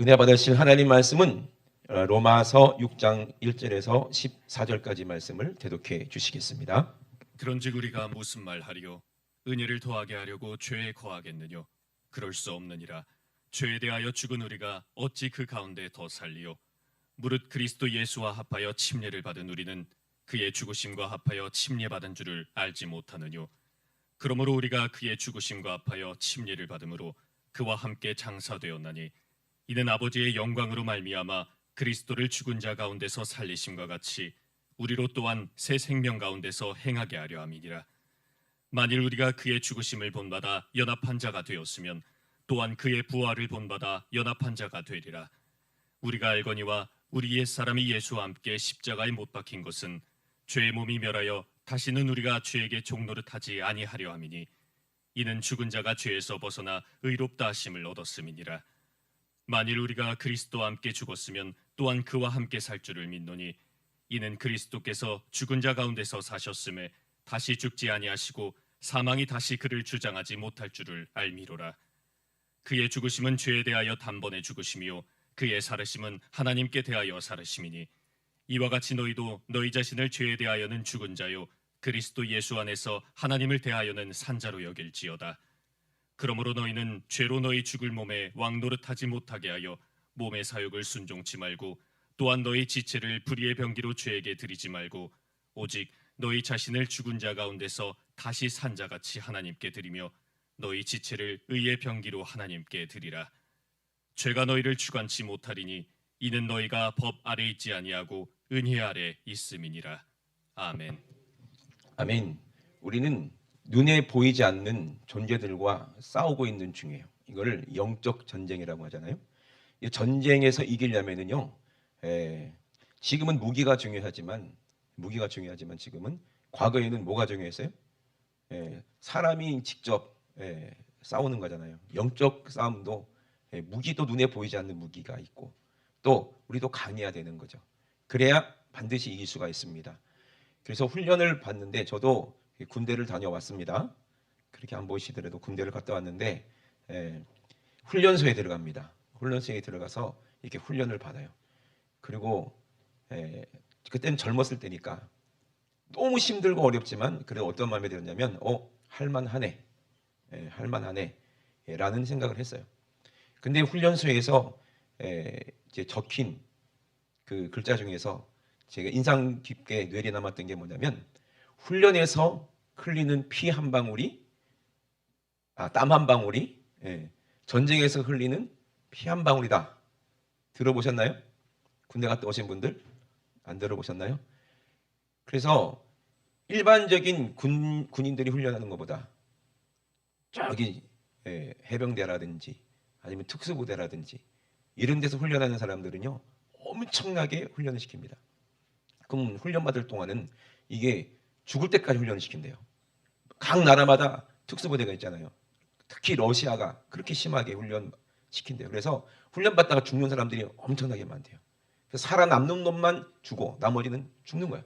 은혜 받으실 하나님 말씀은 로마서 6장 1절에서 14절까지 말씀을 대독해 주시겠습니다. 그런즉 우리가 무슨 말하리요? 은혜를 더하게 하려고 죄에 거하겠느뇨? 그럴 수 없느니라. 죄에 대하여 죽은 우리가 어찌 그 가운데 더 살리요? 무릇 그리스도 예수와 합하여 침례를 받은 우리는 그의 죽으심과 합하여 침례받은 줄을 알지 못하느뇨? 그러므로 우리가 그의 죽으심과 합하여 침례를 받음으로 그와 함께 장사되었나니 이는 아버지의 영광으로 말미암아 그리스도를 죽은 자 가운데서 살리심과 같이 우리로 또한 새 생명 가운데서 행하게 하려 함이니라. 만일 우리가 그의 죽으심을 본받아 연합한 자가 되었으면 또한 그의 부활을 본받아 연합한 자가 되리라. 우리가 알거니와 우리 옛사람이 예수와 함께 십자가에 못 박힌 것은 죄의 몸이 멸하여 다시는 우리가 죄에게 종노릇하지 아니하려 함이니 이는 죽은 자가 죄에서 벗어나 의롭다 하심을 얻었음이니라. 만일 우리가 그리스도와 함께 죽었으면 또한 그와 함께 살 줄을 믿노니 이는 그리스도께서 죽은 자 가운데서 사셨음에 다시 죽지 아니하시고 사망이 다시 그를 주장하지 못할 줄을 알미로라. 그의 죽으심은 죄에 대하여 단번에 죽으심이요 그의 살으심은 하나님께 대하여 살으심이니 이와 같이 너희도 너희 자신을 죄에 대하여는 죽은 자요 그리스도 예수 안에서 하나님을 대하여는 산 자로 여길지어다. 그러므로 너희는 죄로 너희 죽을 몸에 왕노릇하지 못하게 하여 몸의 사욕을 순종치 말고 또한 너희 지체를 불의의 병기로 죄에게 드리지 말고 오직 너희 자신을 죽은 자 가운데서 다시 산 자같이 하나님께 드리며 너희 지체를 의의 병기로 하나님께 드리라. 죄가 너희를 주관치 못하리니 이는 너희가 법 아래 있지 아니하고 은혜 아래 있음이니라. 아멘. 아멘. 우리는 눈에 보이지 않는 존재들과 싸우고 있는 중이에요. 이걸 영적 전쟁이라고 하잖아요. 이 전쟁에서 이기려면은요, 지금은 무기가 중요하지만 지금은 과거에는 뭐가 중요했어요? 사람이 직접 싸우는 거잖아요. 영적 싸움도 무기도 눈에 보이지 않는 무기가 있고 또 우리도 강해야 되는 거죠. 그래야 반드시 이길 수가 있습니다. 그래서 훈련을 받는데 저도 군대를 다녀왔습니다. 그렇게 안 보이시더라도 군대를 갔다 왔는데 훈련소에 들어갑니다. 훈련소에 들어가서 이렇게 훈련을 받아요. 그리고 그때는 젊었을 때니까 너무 힘들고 어렵지만 그래도 어떤 마음이 들었냐면 할만하네, 할만하네 라는 생각을 했어요. 근데 훈련소에서 이제 적힌 그 글자 중에서 제가 인상 깊게 뇌리에 남았던 게 뭐냐면 훈련에서 흘리는 피 한 방울이 땀 한 방울이 전쟁에서 흘리는 피 한 방울이다. 들어보셨나요? 군대 갔다 오신 분들 안 들어보셨나요? 그래서 일반적인 군인들이 훈련하는 것보다 저기 해병대라든지 아니면 특수부대라든지 이런 데서 훈련하는 사람들은요 엄청나게 훈련을 시킵니다. 그럼 훈련받을 동안은 이게 죽을 때까지 훈련을 시킨대요. 각 나라마다 특수부대가 있잖아요. 특히 러시아가 그렇게 심하게 훈련시킨대요. 그래서 훈련받다가 죽는 사람들이 엄청나게 많대요. 그래서 살아남는 놈만 죽고 나머지는 죽는 거예요.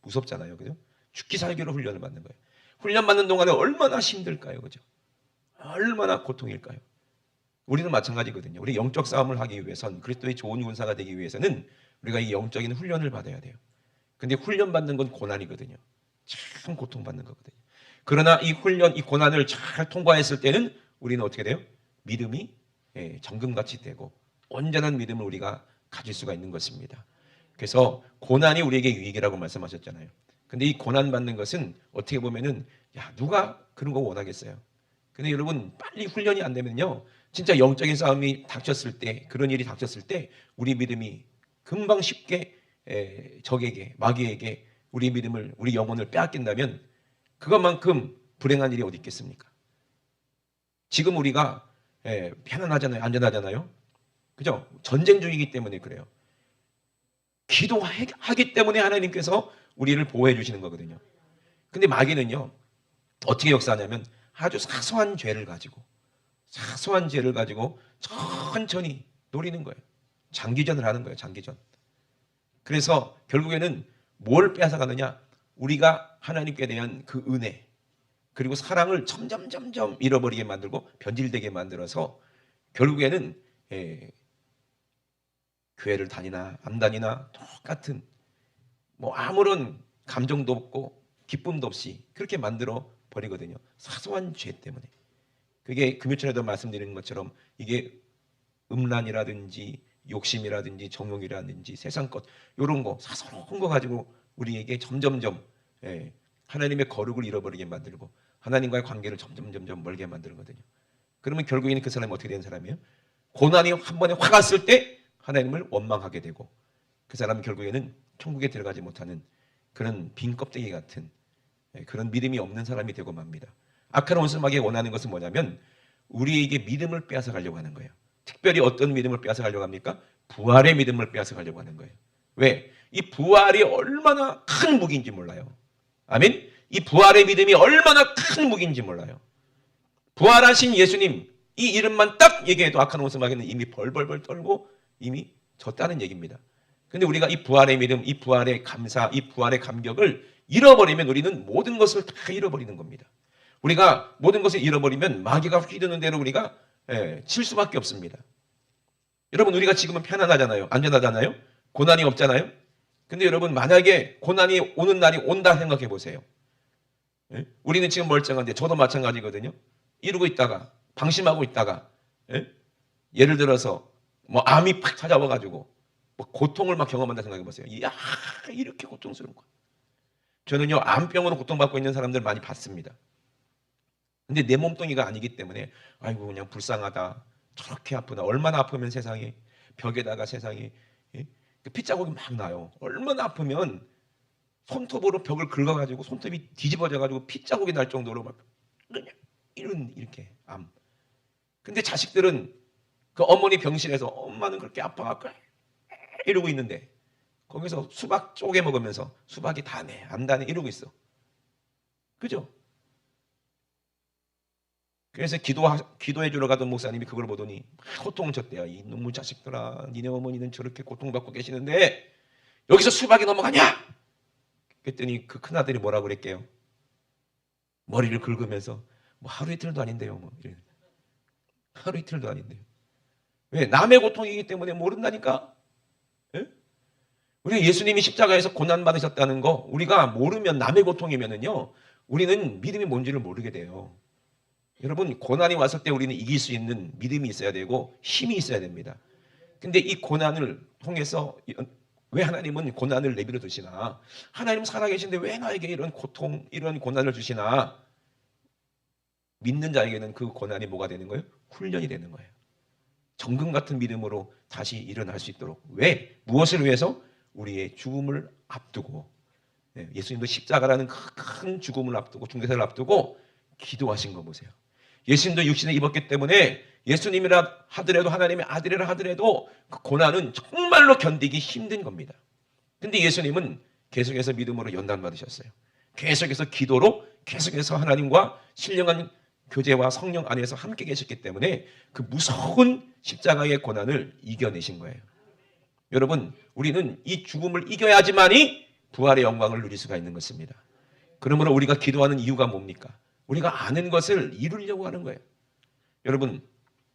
무섭잖아요. 그죠? 죽기 살기로 훈련을 받는 거예요. 훈련받는 동안에 얼마나 힘들까요? 그죠? 얼마나 고통일까요? 우리는 마찬가지거든요. 우리 영적 싸움을 하기 위해선 그리스도의 좋은 군사가 되기 위해서는 우리가 이 영적인 훈련을 받아야 돼요. 근데 훈련받는 건 고난이거든요. 참 고통받는 거거든요. 그러나 이 훈련, 이 고난을 잘 통과했을 때는 우리는 어떻게 돼요? 믿음이 정금같이 되고 온전한 믿음을 우리가 가질 수가 있는 것입니다. 그래서 고난이 우리에게 유익이라고 말씀하셨잖아요. 근데 이 고난 받는 것은 어떻게 보면은 누가 그런 거 원하겠어요? 근데 여러분 빨리 훈련이 안 되면요 진짜 영적인 싸움이 닥쳤을 때 그런 일이 닥쳤을 때 우리 믿음이 금방 쉽게 적에게 마귀에게 우리 믿음을 우리 영혼을 빼앗긴다면 그것만큼 불행한 일이 어디 있겠습니까? 지금 우리가 편안하잖아요, 안전하잖아요, 그죠? 전쟁 중이기 때문에 그래요. 기도하기 때문에 하나님께서 우리를 보호해 주시는 거거든요. 근데 마귀는요 어떻게 역사하냐면 아주 사소한 죄를 가지고 천천히 노리는 거예요. 장기전을 하는 거예요. 장기전. 그래서 결국에는 뭘 빼앗아가느냐? 우리가 하나님께 대한 그 은혜 그리고 사랑을 점점 잃어버리게 만들고 변질되게 만들어서 결국에는 교회를 다니나 안 다니나 똑같은 뭐 아무런 감정도 없고 기쁨도 없이 그렇게 만들어 버리거든요. 사소한 죄 때문에. 그게 금요일에도 말씀드리는 것처럼 이게 음란이라든지 욕심이라든지 정욕이라든지 세상 것 이런 거 사소한 거 가지고 우리에게 점점점 하나님의 거룩을 잃어버리게 만들고 하나님과의 관계를 점점 멀게 만들거든요. 그러면 결국에는 그 사람이 어떻게 되는 사람이에요? 고난이 한 번에 확 왔을 때 하나님을 원망하게 되고 그 사람은 결국에는 천국에 들어가지 못하는 그런 빈 껍데기 같은 그런 믿음이 없는 사람이 되고 맙니다. 악한 원수마귀가 원하는 것은 뭐냐면 우리에게 믿음을 빼앗아 가려고 하는 거예요. 특별히 어떤 믿음을 빼앗아 가려고 합니까? 부활의 믿음을 빼앗아 가려고 하는 거예요. 왜? 이 부활이 얼마나 큰 무기인지 몰라요. 아멘? 이 부활의 믿음이 얼마나 큰 무기인지 몰라요. 부활하신 예수님 이 이름만 딱 얘기해도 악한 원수마귀는 이미 벌벌벌 떨고 이미 졌다는 얘기입니다. 근데 우리가 이 부활의 믿음, 이 부활의 감사, 이 부활의 감격을 잃어버리면 우리는 모든 것을 다 잃어버리는 겁니다. 우리가 모든 것을 잃어버리면 마귀가 휘두는 대로 우리가 칠 수밖에 없습니다. 여러분 우리가 지금은 편안하잖아요. 안전하잖아요. 고난이 없잖아요. 근데 여러분 만약에 고난이 오는 날이 온다 생각해 보세요. 우리는 지금 멀쩡한데 저도 마찬가지거든요. 이러고 있다가 방심하고 있다가 예를 들어서 뭐 암이 팍 찾아와가지고 뭐 고통을 막 경험한다 생각해 보세요. 이야 이렇게 고통스러운 거예요. 저는요 암병으로 고통받고 있는 사람들 많이 봤습니다. 근데 내 몸뚱이가 아니기 때문에 아이고 그냥 불쌍하다. 저렇게 아프다. 얼마나 아프면 세상에 벽에다가 세상에 핏자국이 막 나요. 얼마나 아프면 손톱으로 벽을 긁어가지고 손톱이 뒤집어져가지고 핏자국이 날 정도로 막 이렇게 암. 근데 자식들은 그 어머니 병실에서 엄마는 그렇게 아파갖고 이러고 있는데 거기서 수박 쪼개 먹으면서 수박이 다네 안 다네 이러고 있어. 그죠? 그래서 기도해 주러 가던 목사님이 그걸 보더니 고통을 쳤대요. 이 놈의 자식들아, 니네 어머니는 저렇게 고통받고 계시는데 여기서 수박이 넘어가냐? 그랬더니 그 큰아들이 뭐라고 그랬게요? 머리를 긁으면서 뭐 하루 이틀도 아닌데요. 뭐 하루 이틀도 아닌데요. 왜? 남의 고통이기 때문에 모른다니까. 예? 우리가 예수님이 십자가에서 고난 받으셨다는 거 우리가 모르면 남의 고통이면은요 우리는 믿음이 뭔지를 모르게 돼요. 여러분 고난이 왔을 때 우리는 이길 수 있는 믿음이 있어야 되고 힘이 있어야 됩니다. 근데 이 고난을 통해서 왜 하나님은 고난을 내버려 두시나? 하나님 살아계신데 왜 나에게 이런 고통, 이런 고난을 주시나? 믿는 자에게는 그 고난이 뭐가 되는 거예요? 훈련이 되는 거예요. 정금 같은 믿음으로 다시 일어날 수 있도록. 왜? 무엇을 위해서? 우리의 죽음을 앞두고 예수님도 십자가라는 큰 죽음을 앞두고 중대사를 앞두고 기도하신 거 보세요. 예수님도 육신을 입었기 때문에 예수님이라 하더라도 하나님의 아들이라 하더라도 그 고난은 정말로 견디기 힘든 겁니다. 근데 예수님은 계속해서 믿음으로 연단받으셨어요. 계속해서 기도로 계속해서 하나님과 신령한 교제와 성령 안에서 함께 계셨기 때문에 그 무서운 십자가의 고난을 이겨내신 거예요. 여러분 우리는 이 죽음을 이겨야지만이 부활의 영광을 누릴 수가 있는 것입니다. 그러므로 우리가 기도하는 이유가 뭡니까? 우리가 아는 것을 이루려고 하는 거예요. 여러분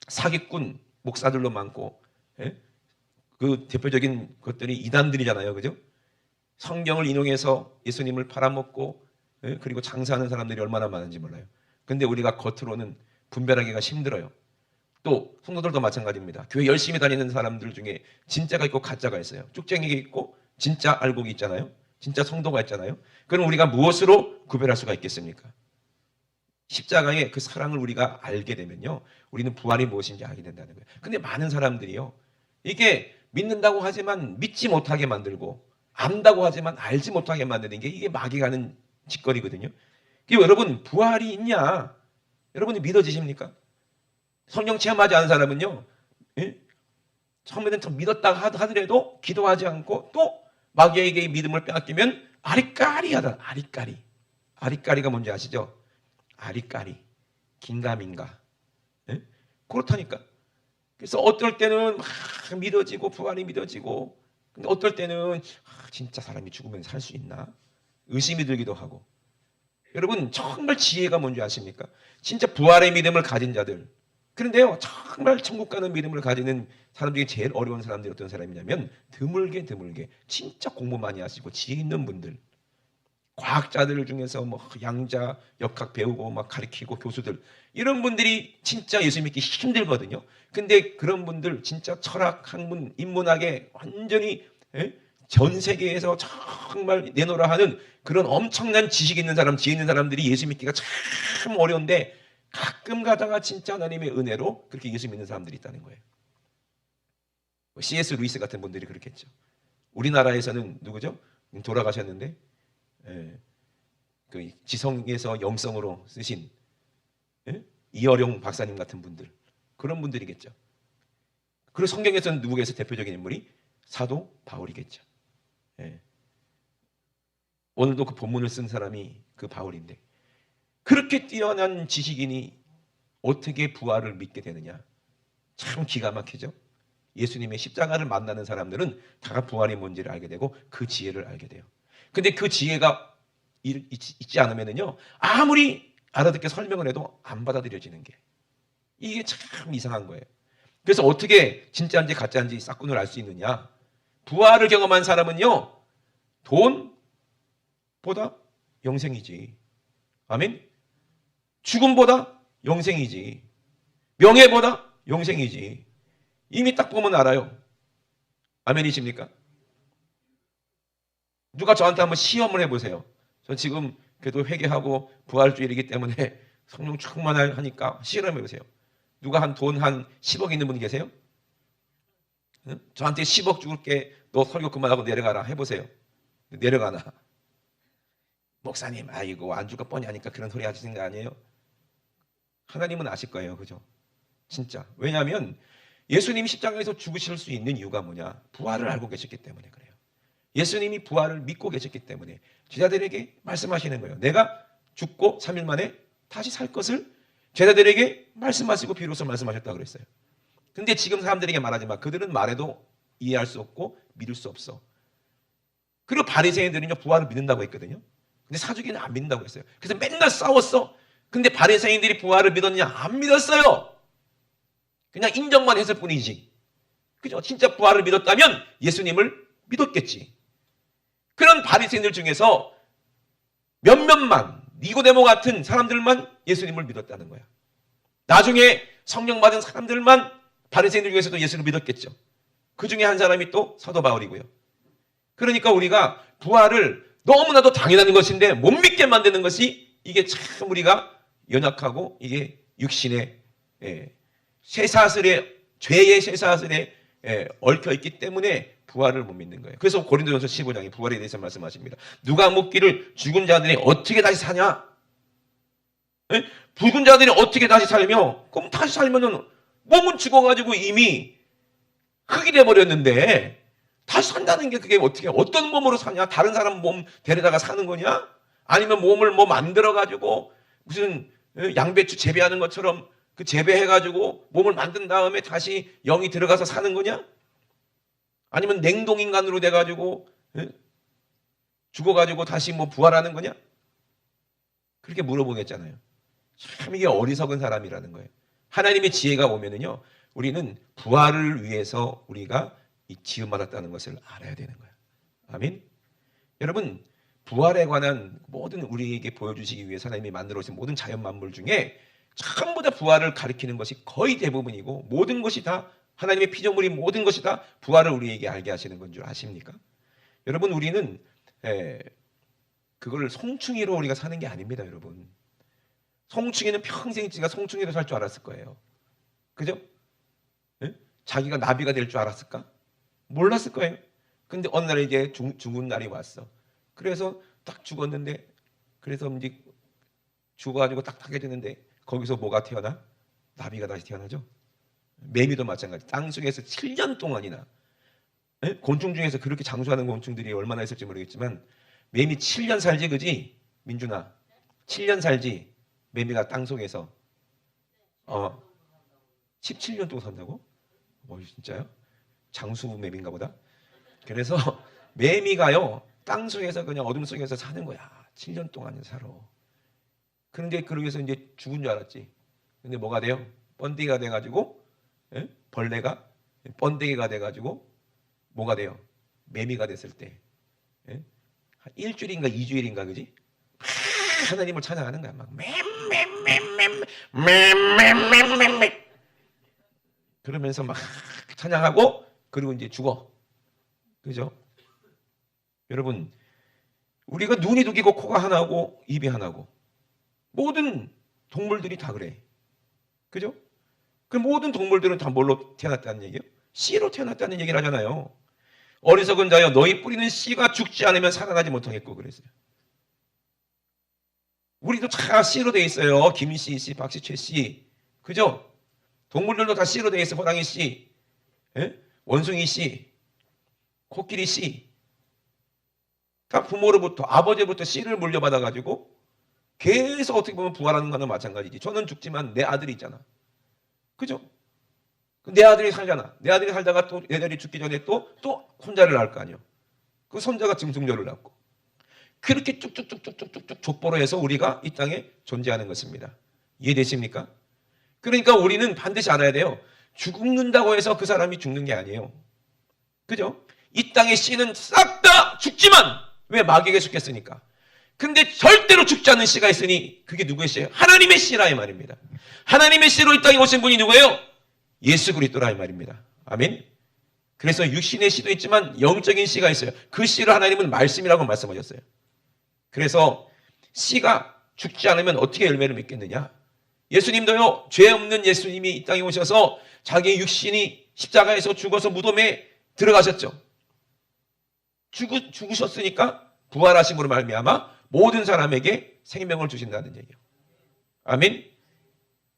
사기꾼 목사들도 많고 그 대표적인 것들이 이단들이잖아요. 그죠? 성경을 인용해서 예수님을 팔아먹고 그리고 장사하는 사람들이 얼마나 많은지 몰라요. 근데 우리가 겉으로는 분별하기가 힘들어요. 또 성도들도 마찬가지입니다. 교회 열심히 다니는 사람들 중에 진짜가 있고 가짜가 있어요. 쭉쟁이가 있고 진짜 알곡이 있잖아요. 진짜 성도가 있잖아요. 그럼 우리가 무엇으로 구별할 수가 있겠습니까? 십자가의 그 사랑을 우리가 알게 되면요 우리는 부활이 무엇인지 알게 된다는 거예요. 근데 많은 사람들이요 이게 믿는다고 하지만 믿지 못하게 만들고 안다고 하지만 알지 못하게 만드는 게 이게 마귀가 하는 짓거리거든요. 여러분 부활이 있냐? 여러분이 믿어지십니까? 성령 체험하지 않은 사람은요 처음에는 좀 믿었다고 하더라도 기도하지 않고 또 마귀에게 믿음을 빼앗기면 아리까리하다. 아리까리가 뭔지 아시죠? 아리까리, 긴가민가. 그렇다니까. 그래서 어떨 때는 막 믿어지고 부활이 믿어지고 근데 어떨 때는 진짜 사람이 죽으면 살 수 있나? 의심이 들기도 하고. 여러분 정말 지혜가 뭔지 아십니까? 진짜 부활의 믿음을 가진 자들 그런데요, 정말 천국 가는 믿음을 가지는 사람 중에 제일 어려운 사람들이 어떤 사람이냐면 드물게 진짜 공부 많이 하시고 지혜 있는 분들, 과학자들 중에서 뭐 양자, 역학 배우고 막 가르치고 교수들, 이런 분들이 진짜 예수 믿기 힘들거든요. 근데 그런 분들 진짜 철학, 학문, 인문학에 완전히 전 세계에서 정말 내놓으라 하는 그런 엄청난 지식 있는 사람, 지혜 있는 사람들이 예수 믿기가 참 어려운데 가끔 가다가 진짜 하나님의 은혜로 그렇게 예수 믿는 사람들이 있다는 거예요. C.S. 루이스 같은 분들이 그렇겠죠. 우리나라에서는 누구죠? 돌아가셨는데 그 지성에서 영성으로 쓰신 이어룡 박사님 같은 분들, 그런 분들이겠죠. 그리고 성경에서는 누구에서 대표적인 인물이 사도 바울이겠죠. 오늘도 그 본문을 쓴 사람이 그 바울인데, 그렇게 뛰어난 지식인이 어떻게 부활을 믿게 되느냐? 참 기가 막히죠. 예수님의 십자가를 만나는 사람들은 다 부활이 뭔지를 알게 되고 그 지혜를 알게 돼요. 근데 그 지혜가 있지 않으면요, 아무리 알아듣게 설명을 해도 안 받아들여지는 게, 이게 참 이상한 거예요. 그래서 어떻게 진짜인지 가짜인지 싹군을 알 수 있느냐? 부활을 경험한 사람은요, 돈보다 영생이지. 아멘. 죽음보다 영생이지. 명예보다 영생이지. 이미 딱 보면 알아요. 아멘이십니까? 누가 저한테 한번 시험을 해보세요. 저 지금 그래도 회개하고 부활주일이기 때문에 성령 충만하니까 실험해보세요. 누가 돈 한 10억 있는 분 계세요? 응? 저한테 10억 줄게, 너 설교 그만하고 내려가라 해보세요. 내려가나? 목사님, 아이고 안주가 뻔히 하니까 그런 소리 하시는 거 아니에요? 하나님은 아실 거예요. 그죠? 진짜. 왜냐하면 예수님이 십자가에서 죽으실 수 있는 이유가 뭐냐? 부활을 알고 계셨기 때문에 그래요. 예수님이 부활을 믿고 계셨기 때문에 제자들에게 말씀하시는 거예요. 내가 죽고 3일 만에 다시 살 것을 제자들에게 말씀하시고 비로소 말씀하셨다고 그랬어요. 근데 지금 사람들에게 말하지 마. 그들은 말해도 이해할 수 없고 믿을 수 없어. 그리고 바리새인들은요, 부활을 믿는다고 했거든요. 근데 사두개는 안 믿는다고 했어요. 그래서 맨날 싸웠어. 근데 바리새인들이 부활을 믿었냐? 안 믿었어요. 그냥 인정만 했을 뿐이지. 그죠? 진짜 부활을 믿었다면 예수님을 믿었겠지. 그런 바리새인들 중에서 몇몇만, 니고데모 같은 사람들만 예수님을 믿었다는 거야. 나중에 성령 받은 사람들만 바리새인들 중에서도 예수를 믿었겠죠. 그 중에 한 사람이 또 사도 바울이고요. 그러니까 우리가 부활을 너무나도 당연한 것인데 못 믿게 만드는 것이, 이게 참 우리가 연약하고 이게 육신의 쇠사슬에, 죄의 쇠사슬에 얽혀 있기 때문에 부활을 못 믿는 거예요. 그래서 고린도전서 15장에 부활에 대해서 말씀하십니다. 누가 묻기를 죽은 자들이 어떻게 다시 사냐? 죽은 자들이 어떻게 다시 살며? 그럼 다시 살면은 몸은 죽어가지고 이미 흙이 돼버렸는데 다시 산다는 게 그게 어떻게, 어떤 몸으로 사냐? 다른 사람 몸 데려다가 사는 거냐? 아니면 몸을 뭐 만들어가지고 무슨 양배추 재배하는 것처럼 그 재배해가지고 몸을 만든 다음에 다시 영이 들어가서 사는 거냐? 아니면 냉동인간으로 돼가지고 죽어가지고 다시 뭐 부활하는 거냐? 그렇게 물어보겠잖아요. 참 이게 어리석은 사람이라는 거예요. 하나님의 지혜가 오면은요, 우리는 부활을 위해서 우리가 이 지음받았다는 것을 알아야 되는 거예요. 아멘. 여러분, 부활에 관한 모든 우리에게 보여주시기 위해 하나님이 만들어 오신 모든 자연 만물 중에 전부 다 부활을 가리키는 것이 거의 대부분이고, 모든 것이 다 하나님의 피조물이, 모든 것이 다 부활을 우리에게 알게 하시는 건 줄 아십니까? 여러분, 우리는 그걸 송충이로 우리가 사는 게 아닙니다. 여러분, 송충이는 평생 지가 송충이로 살 줄 알았을 거예요. 그죠? 자기가 나비가 될 줄 알았을까? 몰랐을 거예요. 근데 어느 날 이제 죽은 날이 왔어. 그래서 딱 죽었는데, 그래서 이제 죽어가지고 딱딱해지는데 거기서 뭐가 태어나? 나비가 다시 태어나죠. 매미도 마찬가지. 땅속에서 7년 동안이나, 곤충 중에서 그렇게 장수하는 곤충들이 얼마나 있을지 모르겠지만 매미 7년 살지, 그지? 민준아, 7년 살지. 매미가 땅속에서 17년 동안 산다고? 진짜요? 장수 매미인가 보다. 그래서 매미가요, 땅속에서 그냥 어둠 속에서 사는 거야. 7년 동안 살아. 그런데 그러기 위해서 이제 죽은 줄 알았지. 근데 뭐가 돼요? 번데기가 돼가지고 벌레가 번데기가 돼가지고 뭐가 돼요? 매미가 됐을 때 한 일주일인가 2주일인가 그지? 막 하나님을 찬양하는 거야. 막 그러면서 막 찬양하고 그리고 이제 죽어. 그죠? 여러분 우리가 눈이 두 개고 코가 하나고 입이 하나고 모든 동물들이 다 그래. 그죠? 그 모든 동물들은 다 뭘로 태어났다는 얘기예요? 씨로 태어났다는 얘기를 하잖아요. 어리석은 자여 너희 뿌리는 씨가 죽지 않으면 살아나지 못하겠고 그랬어요. 우리도 다 씨로 돼 있어요. 김씨, 씨, 박씨, 최씨. 그죠? 동물들도 다 씨로 돼 있어. 호랑이 씨, 원숭이 씨, 코끼리 씨. 다 부모로부터 아버지부터 씨를 물려받아 가지고 계속 어떻게 보면 부활하는 거는 마찬가지지. 저는 죽지만 내 아들이 있잖아. 그죠? 내 아들이 살잖아. 내 아들이 살다가 또 내 아들이 죽기 전에 또 손자를 낳을 거 아니에요. 그 손자가 증손자를 낳고 그렇게 쭉쭉쭉쭉쭉쭉 족보로 해서 우리가 이 땅에 존재하는 것입니다. 이해되십니까? 그러니까 우리는 반드시 알아야 돼요. 죽는다고 해서 그 사람이 죽는 게 아니에요. 그죠? 이 땅의 씨는 싹 다 죽지만 왜 마귀에게 죽겠으니까. 근데 절대로 죽지 않는 씨가 있으니 그게 누구의 씨예요? 하나님의 씨라 이 말입니다. 하나님의 씨로 이 땅에 오신 분이 누구예요? 예수 그리스도라 이 말입니다. 아멘. 그래서 육신의 씨도 있지만 영적인 씨가 있어요. 그 씨를 하나님은 말씀이라고 말씀하셨어요. 그래서 씨가 죽지 않으면 어떻게 열매를 맺겠느냐? 예수님도요. 죄 없는 예수님이 이 땅에 오셔서 자기의 육신이 십자가에서 죽어서 무덤에 들어가셨죠. 죽으셨으니까 부활하심으로 말미암아 모든 사람에게 생명을 주신다는 얘기예요. 아멘.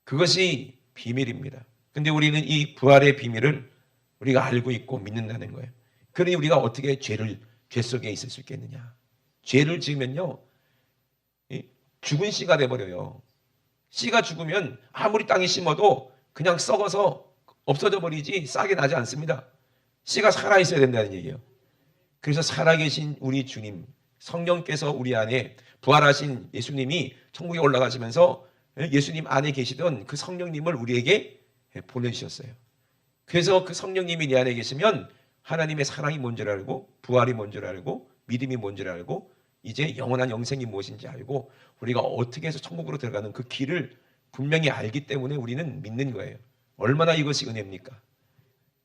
그것이 비밀입니다. 근데 우리는 이 부활의 비밀을 우리가 알고 있고 믿는다는 거예요. 그러니 우리가 어떻게 죄 속에 있을 수 있겠느냐? 죄를 지으면요, 죽은 씨가 돼버려요. 씨가 죽으면 아무리 땅에 심어도 그냥 썩어서 없어져 버리지 싹이 나지 않습니다. 씨가 살아있어야 된다는 얘기예요. 그래서 살아계신 우리 주님, 성령께서 우리 안에 부활하신 예수님이 천국에 올라가시면서 예수님 안에 계시던 그 성령님을 우리에게 보내주셨어요. 그래서 그 성령님이 내 안에 계시면 하나님의 사랑이 뭔지를 알고 부활이 뭔지를 알고 믿음이 뭔지를 알고 이제 영원한 영생이 무엇인지 알고 우리가 어떻게 해서 천국으로 들어가는 그 길을 분명히 알기 때문에 우리는 믿는 거예요. 얼마나 이것이 은혜입니까?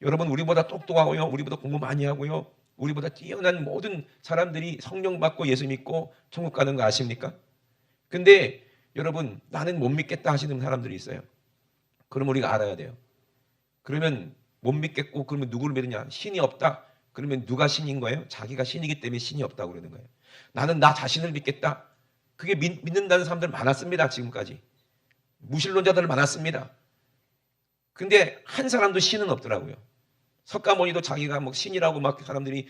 여러분 우리보다 똑똑하고요. 우리보다 공부 많이 하고요. 우리보다 뛰어난 모든 사람들이 성령 받고 예수 믿고 천국 가는 거 아십니까? 근데 여러분 나는 못 믿겠다 하시는 사람들이 있어요. 그럼 우리가 알아야 돼요. 그러면 못 믿겠고 그러면 누구를 믿느냐? 신이 없다. 그러면 누가 신인 거예요? 자기가 신이기 때문에 신이 없다고 그러는 거예요. 나는 나 자신을 믿겠다. 그게 믿는다는 사람들 많았습니다. 지금까지. 무신론자들 많았습니다. 근데 한 사람도 신은 없더라고요. 석가모니도 자기가 뭐 신이라고 막 사람들이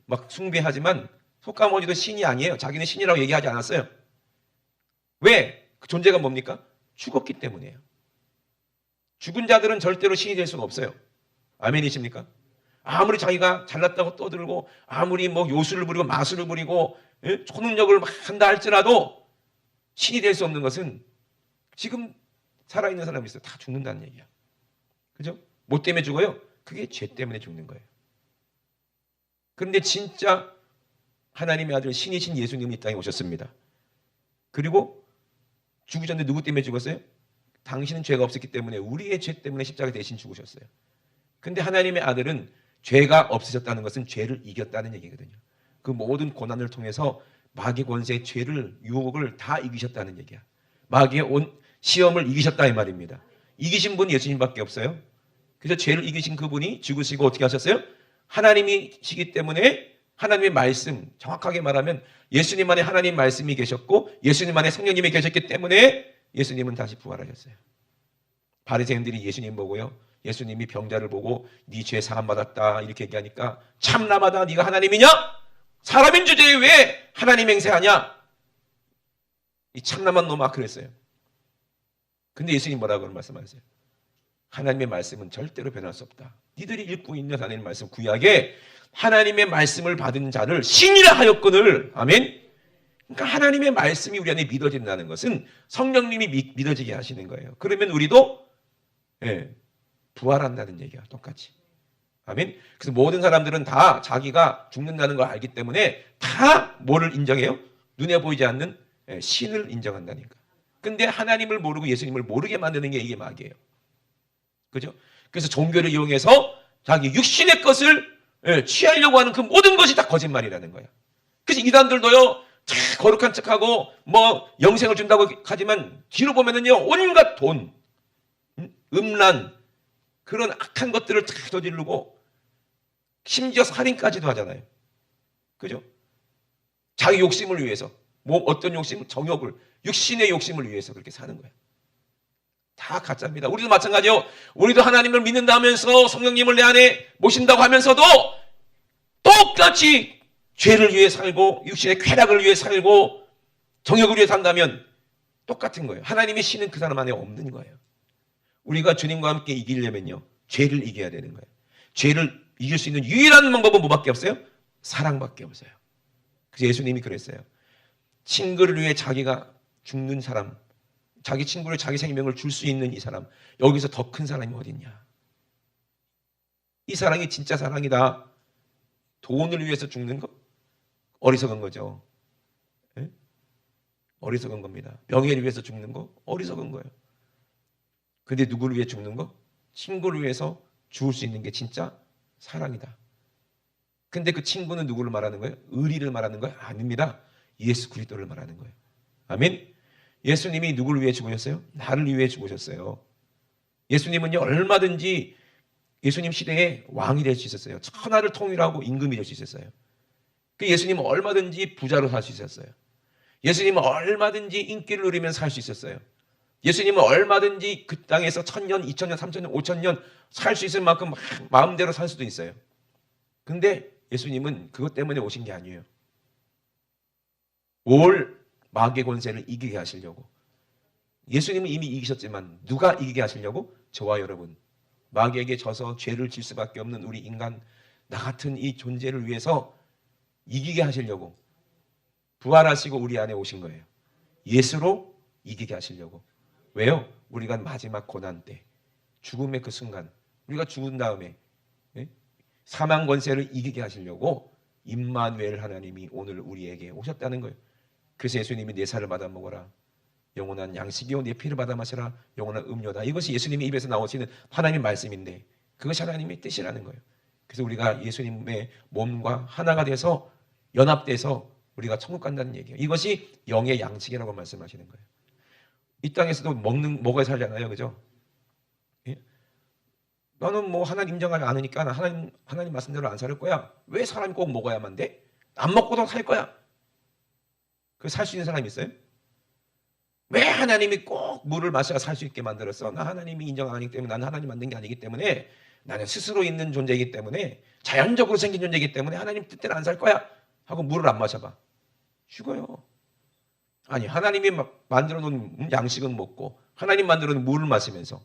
막 숭배하지만 석가모니도 신이 아니에요. 자기는 신이라고 얘기하지 않았어요. 왜? 그 존재가 뭡니까? 죽었기 때문이에요. 죽은 자들은 절대로 신이 될 수가 없어요. 아멘이십니까? 아무리 자기가 잘났다고 떠들고 아무리 뭐 요술을 부리고 마술을 부리고 초능력을 한다 할지라도 신이 될 수 없는 것은 지금 살아있는 사람이 있어요. 다 죽는다는 얘기야. 그죠? 뭐 때문에 죽어요? 그게 죄 때문에 죽는 거예요. 그런데 진짜 하나님의 아들 신이신 예수님이 이 땅에 오셨습니다. 그리고 죽기 전에 누구 때문에 죽었어요? 당신은 죄가 없었기 때문에 우리의 죄 때문에 십자가 대신 죽으셨어요. 근데 하나님의 아들은 죄가 없으셨다는 것은 죄를 이겼다는 얘기거든요. 그 모든 고난을 통해서 마귀 권세의 죄를 유혹을 다 이기셨다는 얘기야. 마귀의 온 시험을 이기셨다 이 말입니다. 이기신 분이 예수님밖에 없어요. 그래서 죄를 이기신 그분이 죽으시고 어떻게 하셨어요? 하나님이시기 때문에 하나님의 말씀, 정확하게 말하면 예수님 안에 하나님 말씀이 계셨고 예수님 안에 성령님이 계셨기 때문에 예수님은 다시 부활하셨어요. 바리새인들이 예수님 보고요. 예수님이 병자를 보고 네 죄 사함 받았다 이렇게 얘기하니까 참나마다 네가 하나님이냐? 사람인 주제에 왜 하나님 행세하냐? 이 참남한 놈아 그랬어요. 근데 예수님 뭐라고 말씀하셨어요? 하나님의 말씀은 절대로 변할 수 없다. 니들이 읽고 있는 하나님의 말씀 구약에 하나님의 말씀을 받은 자를 신이라 하였거늘. 아멘. 그러니까 하나님의 말씀이 우리 안에 믿어진다는 것은 성령님이 믿어지게 하시는 거예요. 그러면 우리도 부활한다는 얘기야. 똑같이. 아멘. 그래서 모든 사람들은 다 자기가 죽는다는 걸 알기 때문에 다 뭐를 인정해요? 눈에 보이지 않는 신을 인정한다니까. 근데 하나님을 모르고 예수님을 모르게 만드는 게 이게 마귀예요. 그죠? 그래서 종교를 이용해서 자기 육신의 것을 취하려고 하는 그 모든 것이 다 거짓말이라는 거야. 그래서 이단들도요, 거룩한 척하고 뭐 영생을 준다고 하지만 뒤로 보면은요, 온갖 돈, 음란, 그런 악한 것들을 다 저지르고 심지어 살인까지도 하잖아요. 그죠? 자기 욕심을 위해서, 뭐 어떤 욕심? 정욕을, 육신의 욕심을 위해서 그렇게 사는 거야. 다 가짜입니다. 우리도 마찬가지요. 우리도 하나님을 믿는다 하면서 성령님을 내 안에 모신다고 하면서도 똑같이 죄를 위해 살고 육신의 쾌락을 위해 살고 정욕을 위해 산다면 똑같은 거예요. 하나님의 신은 그 사람 안에 없는 거예요. 우리가 주님과 함께 이기려면요, 죄를 이겨야 되는 거예요. 죄를 이길 수 있는 유일한 방법은 뭐밖에 없어요? 사랑밖에 없어요. 그래서 예수님이 그랬어요. 친구를 위해 자기가 죽는 사람, 자기 친구를 자기 생명을 줄 수 있는 이 사람, 여기서 더 큰 사람이 어딨냐? 이 사랑이 진짜 사랑이다. 돈을 위해서 죽는 거? 어리석은 거죠. 네? 어리석은 겁니다. 명예를 위해서 죽는 거? 어리석은 거예요. 근데 누구를 위해 죽는 거? 친구를 위해서 죽을 수 있는 게 진짜 사랑이다. 근데 그 친구는 누구를 말하는 거예요? 의리를 말하는 거예요? 아닙니다. 예수 그리스도를 말하는 거예요. 아멘. 예수님이 누구를 위해 죽으셨어요? 나를 위해 죽으셨어요. 예수님은요, 얼마든지 예수님 시대에 왕이 될 수 있었어요. 천하를 통일하고 임금이 될 수 있었어요. 그 예수님은 얼마든지 부자로 살 수 있었어요. 예수님은 얼마든지 인기를 누리면 살 수 있었어요. 예수님은 얼마든지 그 땅에서 1000년, 2000년, 3000년, 5000년 살 수 있을 만큼 마음대로 살 수도 있어요. 근데 예수님은 그것 때문에 오신 게 아니에요. 올 마귀의 권세를 이기게 하시려고. 예수님은 이미 이기셨지만 누가 이기게 하시려고? 저와 여러분. 마귀에게 져서 죄를 질 수밖에 없는 우리 인간, 나 같은 이 존재를 위해서 이기게 하시려고 부활하시고 우리 안에 오신 거예요. 예수로 이기게 하시려고. 왜요? 우리가 마지막 고난 때, 죽음의 그 순간, 우리가 죽은 다음에 사망 권세를 이기게 하시려고 임마누엘 하나님이 오늘 우리에게 오셨다는 거예요. 그래서 예수님이 내 살을 받아 먹어라, 영원한 양식이요 내 피를 받아 마셔라, 영원한 음료다. 이것이 예수님의 입에서 나오시는 하나님의 말씀인데 그것이 하나님의 뜻이라는 거예요. 그래서 우리가 예수님의 몸과 하나가 돼서 연합돼서 우리가 천국 간다는 얘기예요. 이것이 영의 양식이라고 말씀하시는 거예요. 이 땅에서도 먹어야 살잖아요. 그죠? 예? 나는 뭐 하나님 인정하지 않으니까 하나님 말씀대로 안 살 거야. 왜 사람이 꼭 먹어야만 돼? 안 먹고도 살 거야. 그 살 수 있는 사람이 있어요? 왜 하나님이 꼭 물을 마셔야 살 수 있게 만들었어? 나 하나님이 인정 안 하기 때문에, 나는 하나님 만든 게 아니기 때문에, 나는 스스로 있는 존재이기 때문에, 자연적으로 생긴 존재이기 때문에 하나님 뜻대로 안 살 거야 하고 물을 안 마셔봐. 죽어요. 아니, 하나님이 만들어 놓은 양식은 먹고 하나님 만들어 놓은 물을 마시면서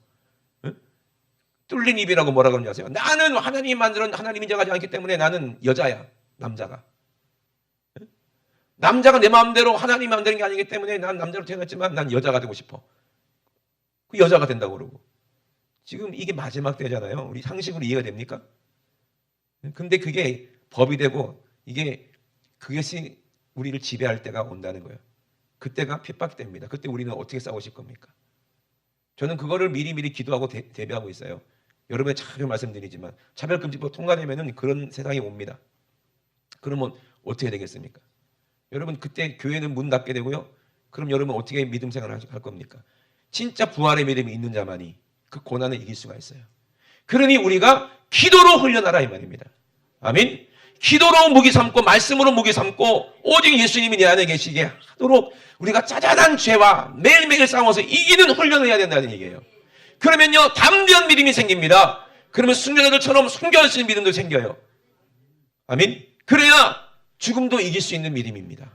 뚫린 입이라고 뭐라 그러는지 아세요? 나는 하나님이 만들어 놓은, 하나님 인정하지 않기 때문에 나는 여자야. 남자가 내 마음대로 하나님 만드는 게 아니기 때문에 난 남자로 태어났지만 난 여자가 되고 싶어. 그 여자가 된다고 그러고. 지금 이게 마지막 때잖아요. 우리 상식으로 이해가 됩니까? 근데 그게 법이 되고 그것이 우리를 지배할 때가 온다는 거예요. 그때가 핍박 때입니다. 그때 우리는 어떻게 싸우실 겁니까? 저는 그거를 미리미리 기도하고 대비하고 있어요. 여러분의 자주 말씀드리지만 차별금지법 통과되면 그런 세상이 옵니다. 그러면 어떻게 되겠습니까? 여러분 그때 교회는 문 닫게 되고요. 그럼 여러분 어떻게 믿음 생활을 할 겁니까? 진짜 부활의 믿음이 있는 자만이 그 고난을 이길 수가 있어요. 그러니 우리가 기도로 훈련하라 이 말입니다. 아멘. 기도로 무기 삼고 말씀으로 무기 삼고 오직 예수님이 내 안에 계시게 하도록 우리가 짜잘한 죄와 매일매일 싸워서 이기는 훈련을 해야 된다는 얘기예요. 그러면요 담대한 믿음이 생깁니다. 그러면 순교자들처럼 순교할 수 있는 믿음도 생겨요. 아멘. 그래야 죽음도 이길 수 있는 믿음입니다.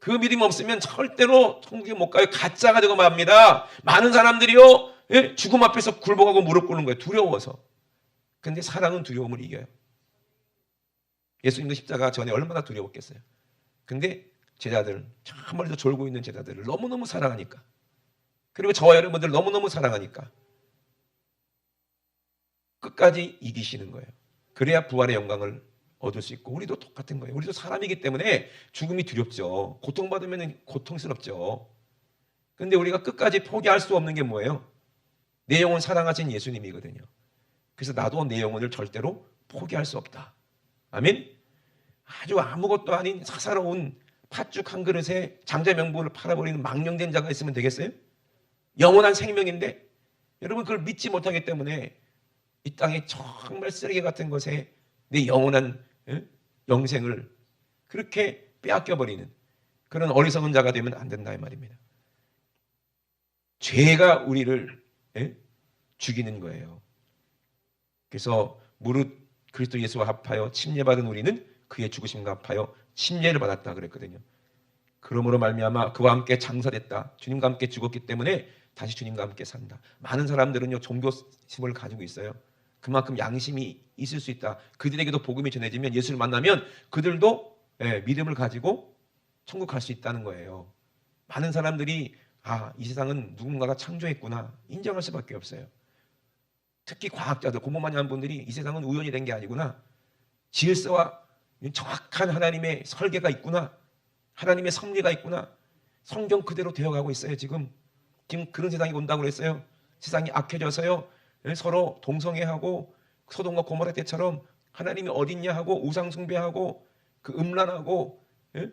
그 믿음 없으면 절대로 천국에 못 가요. 가짜가 되고 맙니다. 많은 사람들이요 죽음 앞에서 굴복하고 무릎 꿇는 거예요. 두려워서. 근데 사랑은 두려움을 이겨요. 예수님도 십자가 전에 얼마나 두려웠겠어요. 근데 제자들, 저 멀리서 졸고 있는 제자들을 너무너무 사랑하니까, 그리고 저와 여러분들 너무너무 사랑하니까 끝까지 이기시는 거예요. 그래야 부활의 영광을 얻을 수 있고, 우리도 똑같은 거예요. 우리도 사람이기 때문에 죽음이 두렵죠. 고통받으면 고통스럽죠. 근데 우리가 끝까지 포기할 수 없는 게 뭐예요? 내 영혼 사랑하신 예수님이거든요. 그래서 나도 내 영혼을 절대로 포기할 수 없다. 아멘? 아주 아무것도 아닌 사사로운 팥죽 한 그릇에 장자명부를 팔아버리는 망령된 자가 있으면 되겠어요? 영원한 생명인데 여러분 그걸 믿지 못하기 때문에 이 땅에 정말 쓰레기 같은 것에 내 영원한 영생을 그렇게 빼앗겨버리는 그런 어리석은 자가 되면 안 된다 이 말입니다. 죄가 우리를 죽이는 거예요. 그래서 무릇 그리스도 예수와 합하여 침례받은 우리는 그의 죽으심과 합하여 침례를 받았다 그랬거든요. 그러므로 말미암아 그와 함께 장사됐다. 주님과 함께 죽었기 때문에 다시 주님과 함께 산다. 많은 사람들은요 종교심을 가지고 있어요. 그만큼 양심이 있을 수 있다. 그들에게도 복음이 전해지면 예수를 만나면 그들도 믿음을 가지고 천국 갈 수 있다는 거예요. 많은 사람들이 이 세상은 누군가가 창조했구나 인정할 수밖에 없어요. 특히 과학자들, 공부 많이 한 분들이 이 세상은 우연히 된 게 아니구나. 질서와 정확한 하나님의 설계가 있구나. 하나님의 섭리가 있구나. 성경 그대로 되어가고 있어요. 지금 그런 세상이 온다고 그랬어요. 세상이 악해져서요. 서로 동성애하고 소돔과 고모라 때처럼 하나님이 어딨냐 하고 우상 숭배하고 그 음란하고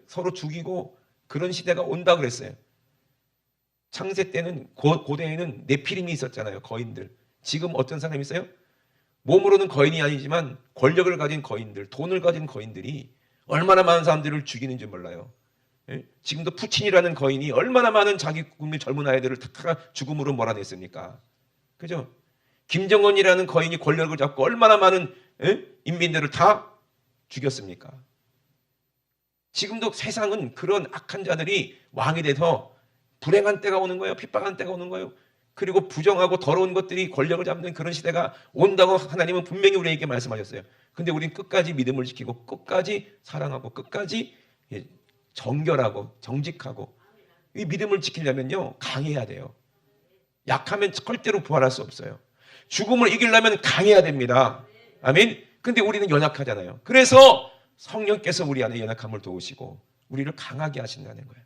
서로 죽이고 그런 시대가 온다 그랬어요. 창세 때는 고대에는 네피림이 있었잖아요. 거인들. 지금 어떤 사람이 있어요? 몸으로는 거인이 아니지만 권력을 가진 거인들, 돈을 가진 거인들이 얼마나 많은 사람들을 죽이는지 몰라요. 지금도 푸틴이라는 거인이 얼마나 많은 자기 국민 젊은 아이들을 다 죽음으로 몰아냈습니까? 그죠? 김정은이라는 거인이 권력을 잡고 얼마나 많은 인민들을 다 죽였습니까? 지금도 세상은 그런 악한 자들이 왕이 돼서 불행한 때가 오는 거예요. 핍박한 때가 오는 거예요. 그리고 부정하고 더러운 것들이 권력을 잡는 그런 시대가 온다고 하나님은 분명히 우리에게 말씀하셨어요. 근데 우리는 끝까지 믿음을 지키고 끝까지 사랑하고 끝까지 정결하고 정직하고 이 믿음을 지키려면요 강해야 돼요. 약하면 절대로 부활할 수 없어요. 죽음을 이기려면 강해야 됩니다. 아멘. 근데 우리는 연약하잖아요. 그래서 성령께서 우리 안에 연약함을 도우시고 우리를 강하게 하신다는 거예요.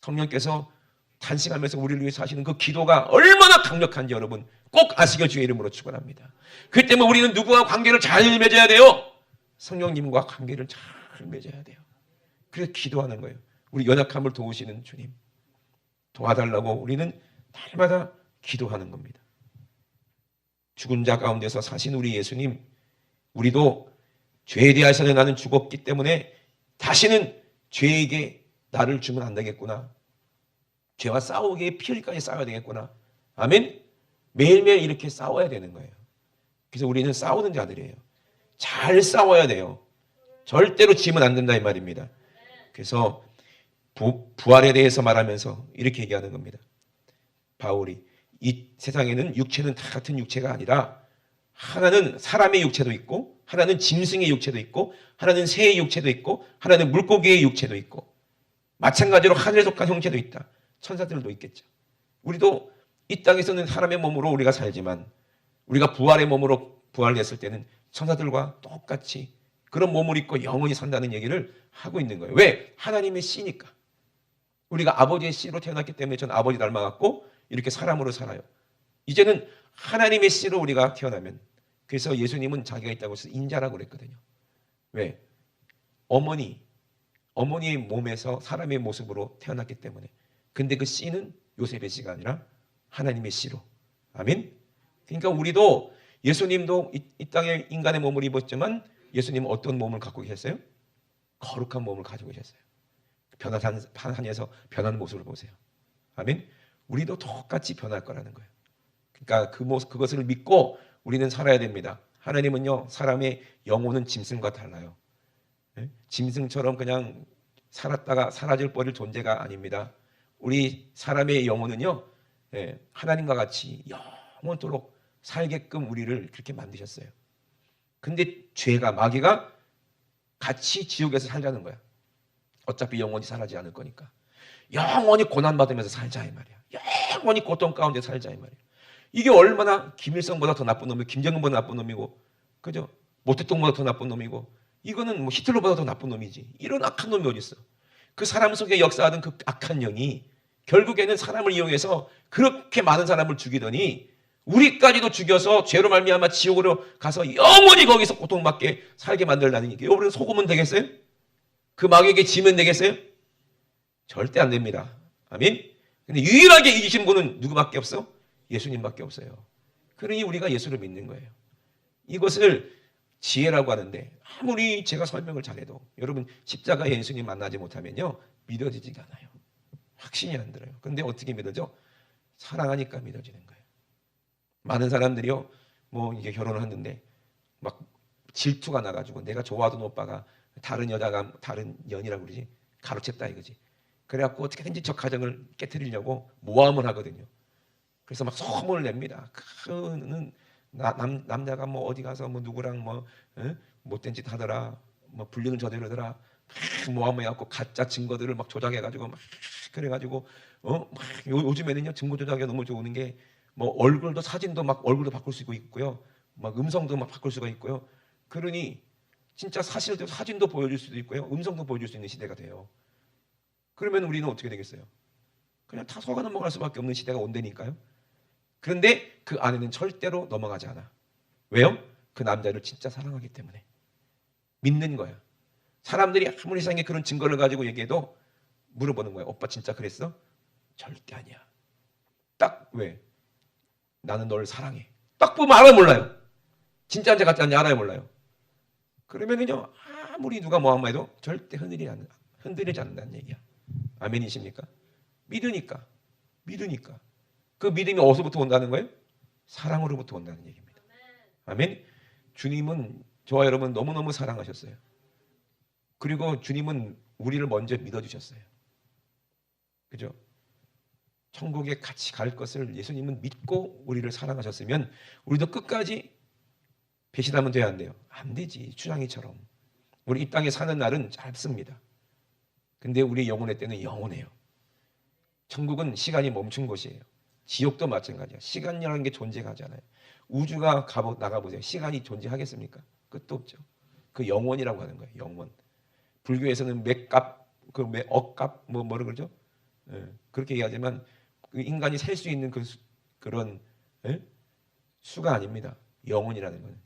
성령께서 탄식하면서 우리를 위해서 하시는 그 기도가 얼마나 강력한지 여러분 꼭 아시길 주의 이름으로 축원합니다. 그 때문에 우리는 누구와 관계를 잘 맺어야 돼요? 성령님과 관계를 잘 맺어야 돼요. 그래서 기도하는 거예요. 우리 연약함을 도우시는 주님 도와달라고 우리는 날마다 기도하는 겁니다. 죽은 자 가운데서 사신 우리 예수님, 우리도 죄에 대해서는 나는 죽었기 때문에 다시는 죄에게 나를 주면 안 되겠구나. 죄와 싸우기에 피 흘리까지 싸워야 되겠구나. 아멘? 매일매일 이렇게 싸워야 되는 거예요. 그래서 우리는 싸우는 자들이에요. 잘 싸워야 돼요. 절대로 지면 안 된다 이 말입니다. 그래서 부활에 대해서 말하면서 이렇게 얘기하는 겁니다. 바울이 이 세상에는 육체는 다 같은 육체가 아니라 하나는 사람의 육체도 있고 하나는 짐승의 육체도 있고 하나는 새의 육체도 있고 하나는 물고기의 육체도 있고 마찬가지로 하늘에 속한 형체도 있다. 천사들도 있겠죠. 우리도 이 땅에서는 사람의 몸으로 우리가 살지만 우리가 부활의 몸으로 부활했을 때는 천사들과 똑같이 그런 몸을 입고 영원히 산다는 얘기를 하고 있는 거예요. 왜? 하나님의 씨니까. 우리가 아버지의 씨로 태어났기 때문에 전 아버지 닮아갖고 이렇게 사람으로 살아요. 이제는 하나님의 씨로 우리가 태어나면 그래서 예수님은 자기가 있다고 해서 인자라고 그랬거든요. 왜? 어머니의 몸에서 사람의 모습으로 태어났기 때문에. 근데 그 씨는 요셉의 씨가 아니라 하나님의 씨로. 아멘? 그러니까 우리도 예수님도 이 땅에 인간의 몸을 입었지만 예수님은 어떤 몸을 갖고 계셨어요? 거룩한 몸을 가지고 계셨어요. 변화산 하늘에서 변한 모습을 보세요. 아멘? 우리도 똑같이 변할 거라는 거예요. 그러니까 그것을 믿고 우리는 살아야 됩니다. 하나님은요 사람의 영혼은 짐승과 달라요. 짐승처럼 그냥 살았다가 사라질 버릴 존재가 아닙니다. 우리 사람의 영혼은요 하나님과 같이 영원토록 살게끔 우리를 그렇게 만드셨어요. 근데 죄가 마귀가 같이 지옥에서 살자는 거야. 어차피 영원히 살아지 않을 거니까 영원히 고난받으면서 살자 이 말이야. 영원히 고통 가운데 살자 이 말이야. 이게 얼마나 김일성보다 더 나쁜 놈이고 김정은보다 나쁜 놈이고, 그죠? 모택동보다 더 나쁜 놈이고, 이거는 뭐 히틀러보다 더 나쁜 놈이지. 이런 악한 놈이 어디 있어? 그 사람 속에 역사하던 그 악한 영이 결국에는 사람을 이용해서 그렇게 많은 사람을 죽이더니 우리까지도 죽여서 죄로 말미암아 지옥으로 가서 영원히 거기서 고통받게 살게 만들다니, 여러분 속으면 되겠어요? 그 마귀에게 지면 되겠어요? 절대 안 됩니다. 아멘. 근데 유일하게 이기신 분은 누구밖에 없어? 예수님밖에 없어요. 그러니 우리가 예수를 믿는 거예요. 이것을 지혜라고 하는데, 아무리 제가 설명을 잘해도 여러분 십자가에 예수님 만나지 못하면요 믿어지지가 않아요. 확신이 안 들어요. 근데 어떻게 믿어져? 사랑하니까 믿어지는 거예요. 많은 사람들이요, 뭐 이게 결혼을 했는데 막 질투가 나가지고 내가 좋아하던 오빠가 다른 여자가, 다른 연이라고 그러지, 가로챘다 이거지. 그래갖고 어떻게든지 저 가정을 깨트리려고 모함을 하거든요. 그래서 막 소문을 냅니다. 그는 남자가 뭐 어디 가서 뭐 누구랑 뭐 못된 짓 하더라, 뭐 불륜을 저지르더라, 막 모함해갖고 가짜 증거들을 막 조작해가지고 막 그래가지고 막 요즘에는요 증거 조작이 너무 좋은 게 뭐 얼굴도 사진도 막 얼굴도 바꿀 수 있고요, 막 음성도 막 바꿀 수가 있고요. 그러니 진짜 사실도 사진도 보여줄 수도 있고요, 음성도 보여줄 수 있는 시대가 돼요. 그러면 우리는 어떻게 되겠어요? 그냥 다 속아 넘어갈 수밖에 없는 시대가 온다니까요. 그런데 그 안에는 절대로 넘어가지 않아. 왜요? 그 남자를 진짜 사랑하기 때문에 믿는 거야. 사람들이 아무리 세상에 그런 증거를 가지고 얘기해도 물어보는 거야. 오빠 진짜 그랬어? 절대 아니야. 딱 왜? 나는 너를 사랑해. 딱 보면 알아요 몰라요? 진짜인지 가짜인지 알아요 몰라요? 그러면은요 아무리 누가 뭐 한마 해도 절대 흔들리지 않는다는 얘기야. 아멘이십니까? 믿으니까. 그 믿음이 어디서부터 온다는 거예요? 사랑으로부터 온다는 얘기입니다. 아멘. 주님은 저와 여러분 너무너무 사랑하셨어요. 그리고 주님은 우리를 먼저 믿어주셨어요. 그죠? 천국에 같이 갈 것을 예수님은 믿고 우리를 사랑하셨으면 우리도 끝까지 배신하면 돼야 안 돼요? 안 되지. 주장이처럼. 우리 이 땅에 사는 날은 짧습니다. 근데 우리 영혼의 때는 영원해요. 천국은 시간이 멈춘 곳이에요. 지옥도 마찬가지야. 시간이라는 게 존재하지 않아요. 우주가 나가보세요. 시간이 존재하겠습니까? 끝도 없죠. 그 영원이라고 하는 거예요. 영원. 불교에서는 맥값, 억값, 뭐라 그러죠? 그렇게 얘기하지만 그 인간이 셀 수 있는 그런 수가 아닙니다. 영원이라는 건.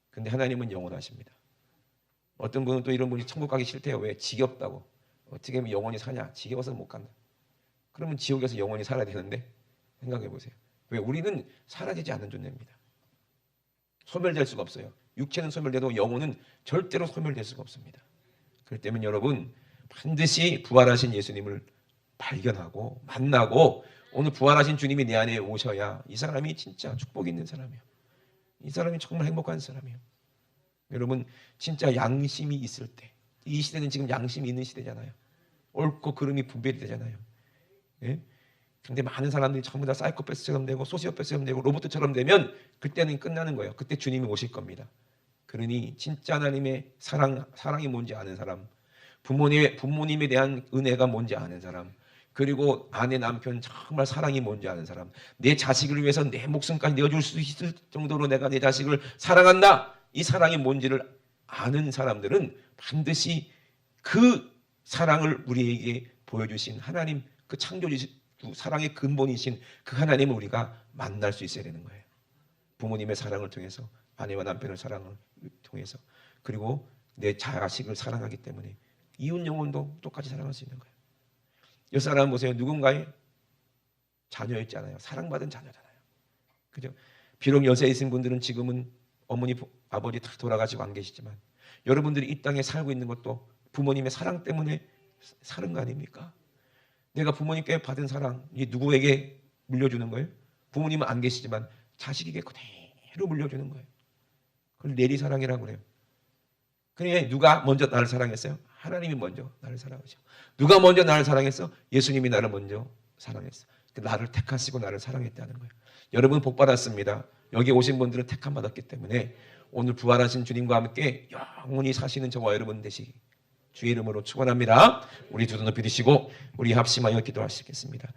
근데 하나님은 영원하십니다. 어떤 분은 또 이런 분이 천국 가기 싫대요. 왜? 지겹다고. 어떻게 하면 영원히 사냐? 지겨워서 못 간다. 그러면 지옥에서 영원히 살아야 되는데 생각해 보세요. 왜? 우리는 사라지지 않는 존재입니다. 소멸될 수가 없어요. 육체는 소멸돼도 영혼은 절대로 소멸될 수가 없습니다. 그렇기 때문에 여러분 반드시 부활하신 예수님을 발견하고 만나고 오늘 부활하신 주님이 내 안에 오셔야 이 사람이 진짜 축복이 있는 사람이에요. 이 사람이 정말 행복한 사람이에요. 여러분 진짜 양심이 있을 때, 이 시대는 지금 양심이 있는 시대잖아요. 옳고 그름이 분별이 되잖아요. 예? 근데 많은 사람들이 전부 다 사이코패스처럼 되고 소시오패스처럼 되고 로봇처럼 되면 그때는 끝나는 거예요. 그때 주님이 오실 겁니다. 그러니 진짜 하나님의 사랑이 뭔지 아는 사람, 부모님에 대한 은혜가 뭔지 아는 사람, 그리고 아내 남편 정말 사랑이 뭔지 아는 사람, 내 자식을 위해서 내 목숨까지 내어줄 수 있을 정도로 내가 내 자식을 사랑한다, 이 사랑이 뭔지를 아는 사람들은 반드시 그 사랑을 우리에게 보여주신 하나님, 그 창조주신 사랑의 근본이신 그 하나님을 우리가 만날 수 있어야 되는 거예요. 부모님의 사랑을 통해서, 아내와 남편의 사랑을 통해서, 그리고 내 자식을 사랑하기 때문에 이웃 영혼도 똑같이 사랑할 수 있는 거예요. 이 사람 보세요. 누군가의 자녀였잖아요. 사랑받은 자녀잖아요. 그죠? 비록 연세에 있는 분들은 지금은 어머니, 아버지 다 돌아가시고 안 계시지만 여러분들이 이 땅에 살고 있는 것도 부모님의 사랑 때문에 사는 거 아닙니까? 내가 부모님께 받은 사랑, 이게 누구에게 물려주는 거예요? 부모님은 안 계시지만 자식에게 그대로 물려주는 거예요. 그걸 내리사랑이라고 그래요. 그러니까 누가 먼저 나를 사랑했어요? 하나님이 먼저 나를 사랑하셔. 누가 먼저 나를 사랑했어? 예수님이 나를 먼저 사랑했어. 나를 택하시고 나를 사랑했다는 거예요. 여러분 복 받았습니다. 여기 오신 분들은 택함 받았기 때문에 오늘 부활하신 주님과 함께 영원히 사시는 저와 여러분 되시기 주의 이름으로 축원합니다. 우리 두 손 높이 드시고 우리 합심하여 기도하시겠습니다.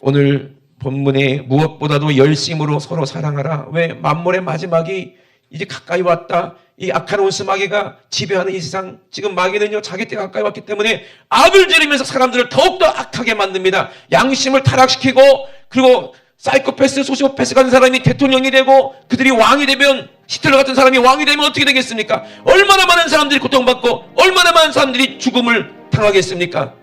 오늘 본문에 무엇보다도 열심으로 서로 사랑하라. 왜? 만물의 마지막이 이제 가까이 왔다. 이 악한 원수 마귀가 지배하는 이 세상, 지금 마귀는요 자기 때가 가까이 왔기 때문에 악을 지르면서 사람들을 더욱더 악하게 만듭니다. 양심을 타락시키고, 그리고 사이코패스, 소시오패스 같은 사람이 대통령이 되고, 그들이 왕이 되면, 히틀러 같은 사람이 왕이 되면 어떻게 되겠습니까? 얼마나 많은 사람들이 고통받고 얼마나 많은 사람들이 죽음을 당하겠습니까?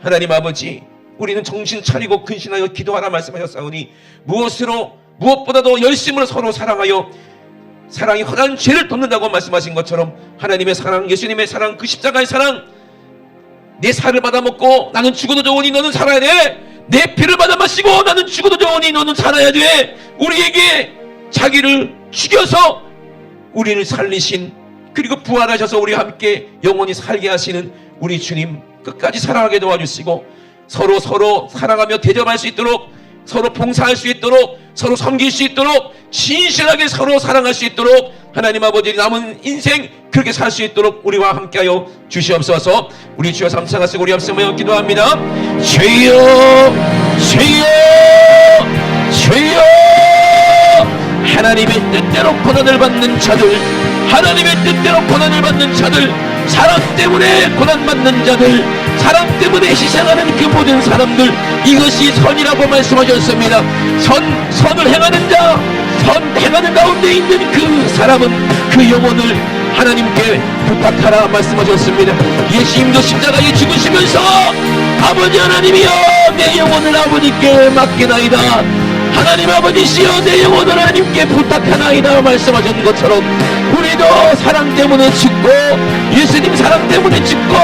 하나님 아버지, 우리는 정신 차리고 근신하여 기도하라 말씀하셨사오니, 무엇보다도 열심으로 서로 사랑하여, 사랑이 허다한 죄를 덮는다고 말씀하신 것처럼 하나님의 사랑, 예수님의 사랑, 그 십자가의 사랑, 내 살을 받아먹고 나는 죽어도 좋으니 너는 살아야 돼. 내 피를 받아 마시고 나는 죽어도 좋으니 너는 살아야 돼. 우리에게 자기를 죽여서 우리를 살리신, 그리고 부활하셔서 우리와 함께 영원히 살게 하시는 우리 주님 끝까지 사랑하게 도와주시고, 서로 사랑하며 대접할 수 있도록, 서로 봉사할 수 있도록, 서로 섬길 수 있도록, 진실하게 서로 사랑할 수 있도록 하나님 아버지 남은 인생 그렇게 살 수 있도록 우리와 함께하여 주시옵소서. 우리 주여 삼창하시고 우리 앞서며 기도합니다. 주여, 주여, 주여. 하나님의 뜻대로 고난을 받는 자들, 하나님의 뜻대로 고난을 받는 자들, 사랑 때문에 고난받는 자들, 사랑 때문에 희생하는 그 모든 사람들, 이것이 선이라고 말씀하셨습니다. 선을 행하는 자, 행하는 가운데 있는 그 사람은 그 영혼을 하나님께 부탁하라 말씀하셨습니다. 예수님도 십자가에 죽으시면서 아버지 하나님이여 내 영혼을 아버지께 맡기나이다, 하나님 아버지시여 내 영혼을 하나님께 부탁하나이다 말씀하신 것처럼, 우리도 사랑 때문에 죽고, 예수님 사랑 때문에 죽고,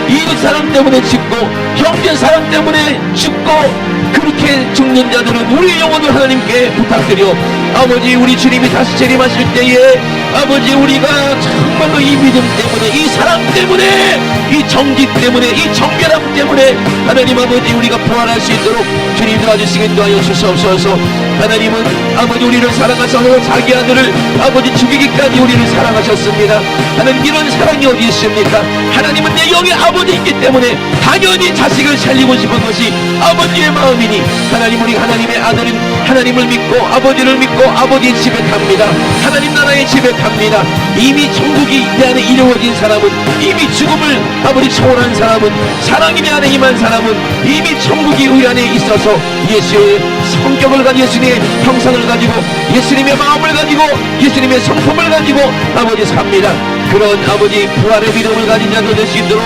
이웃 사랑 때문에 죽고, 형제 사랑 때문에 죽고, 그렇게 죽는 자들은 우리 영혼을 하나님께 부탁드려 아버지, 우리 주님이 다시 재림하실 때에 아버지 우리가 정말로 이 믿음 때문에, 이 사랑 때문에, 이 정직 때문에, 이 정결함 때문에 하나님 아버지 우리가 부활할 수 있도록 주님 도와주시기 도하여 주시옵소서. 하나님은 아버지 우리를 사랑하셔서 자기 아들을 아버지 죽이기까지 우리를 사랑하셨습니다. 하나님 이런 사랑이 어디 있습니까? 하나님은 내 영의 아버지이기 때문에 당연히 자식을 살리고 싶은 것이 아버지의 마음이니, 하나님 우리 하나님의 아들은 하나님을 믿고 아버지를 믿고 아버지의 집에 갑니다. 하나님 나라의 집에 갑니다. 이미 천국이 내 안에 이루어진 사람은, 이미 죽음을 아버지 초월한 사람은, 사랑이 내 안에 임한 사람은 이미 천국이 우리 안에 있어서 예수의 성격을 가지고, 예수님의 형상을 가지고, 예수님의 마음을 가지고, 예수님의 성품을 가지고 아버지 삽니다. 그런 아버지 부활의 믿음을 가진 자들 될 수 있도록,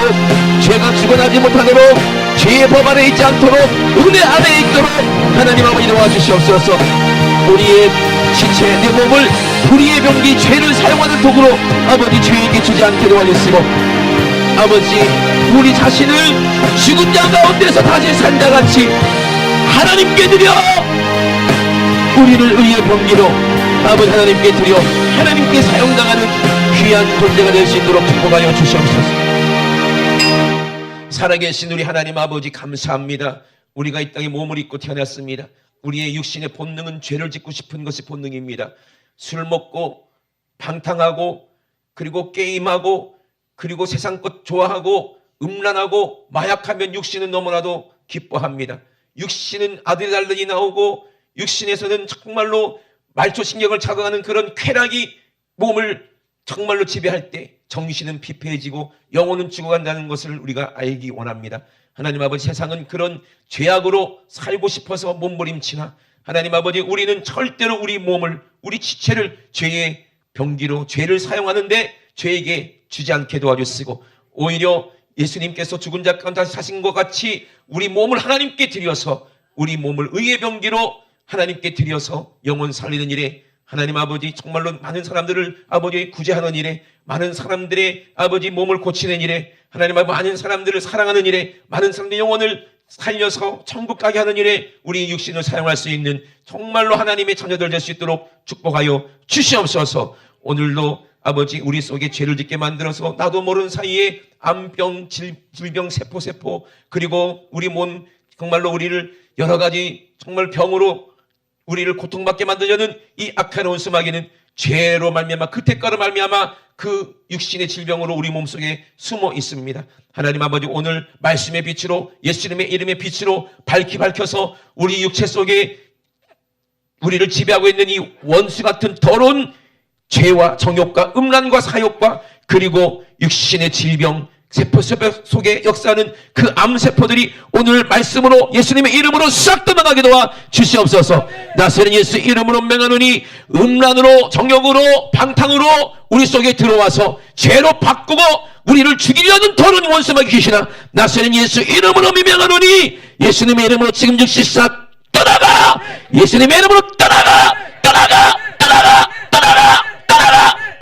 죄가 죽어나지 못하도록, 죄의 법 아래 있지 않도록, 은혜 안에 있도록 하나님 아버지 도와주시옵소서. 우리의 지체, 내 몸을 불의의 병기, 죄를 사용하는 도구로 아버지 죄에게 주지 않게 도와주시고, 아버지 우리 자신을 죽은 자 가운데서 다시 산 자같이 하나님께 드려, 우리를 의의 병기로 아버지 하나님께 드려 하나님께 사용당하는 귀한 존재가 될 수 있도록 축복하여 주시옵소서. 살아계신 우리 하나님 아버지 감사합니다. 우리가 이 땅에 몸을 입고 태어났습니다. 우리의 육신의 본능은 죄를 짓고 싶은 것이 본능입니다. 술 먹고 방탕하고, 그리고 게임하고, 그리고 세상 것 좋아하고, 음란하고, 마약하면 육신은 너무나도 기뻐합니다. 육신은 아드레날린이 나오고, 육신에서는 정말로 말초신경을 자극하는 그런 쾌락이 몸을 정말로 지배할 때 정신은 피폐해지고 영혼은 죽어간다는 것을 우리가 알기 원합니다. 하나님 아버지, 세상은 그런 죄악으로 살고 싶어서 몸부림치나 하나님 아버지 우리는 절대로 우리 몸을, 우리 지체를 죄의 병기로, 죄를 사용하는데 죄에게 주지 않게 도와주시고, 오히려 예수님께서 죽은 자 가운데 다시 사신 것 같이 우리 몸을 하나님께 드려서, 우리 몸을 의의 병기로 하나님께 드려서 영혼 살리는 일에, 하나님 아버지 정말로 많은 사람들을 아버지 구제하는 일에, 많은 사람들의 아버지 몸을 고치는 일에, 하나님 아버지 많은 사람들을 사랑하는 일에, 많은 사람들의 영혼을 살려서 천국 가게 하는 일에 우리 육신을 사용할 수 있는 정말로 하나님의 자녀들 될 수 있도록 축복하여 주시옵소서. 오늘도 아버지 우리 속에 죄를 짓게 만들어서 나도 모르는 사이에 암병, 질병, 세포, 그리고 우리 몸 정말로 우리를 여러 가지 정말 병으로 우리를 고통받게 만들려는 이 악한 원수 마귀는 죄로 말미암아 그 대가로 말미암아 그 육신의 질병으로 우리 몸속에 숨어 있습니다. 하나님 아버지, 오늘 말씀의 빛으로, 예수님의 이름의 빛으로 밝혀서 우리 육체 속에 우리를 지배하고 있는 이 원수 같은 더러운 죄와 정욕과 음란과 사욕과 그리고 육신의 질병, 세포 속에 역사하는 그 암세포들이 오늘 말씀으로 예수님의 이름으로 싹 떠나가게 도와 주시옵소서. 나서는 예수 이름으로 맹하노니 음란으로 정욕으로 방탕으로 우리 속에 들어와서 죄로 바꾸고 우리를 죽이려는 더러운 원수마귀 귀신아, 나서는 예수 이름으로 명하노니 예수님의 이름으로 지금 즉시 싹 떠나가! 예수님의 이름으로 떠나가! 떠나가! 떠나가! 떠나가! 떠나가! 떠나가!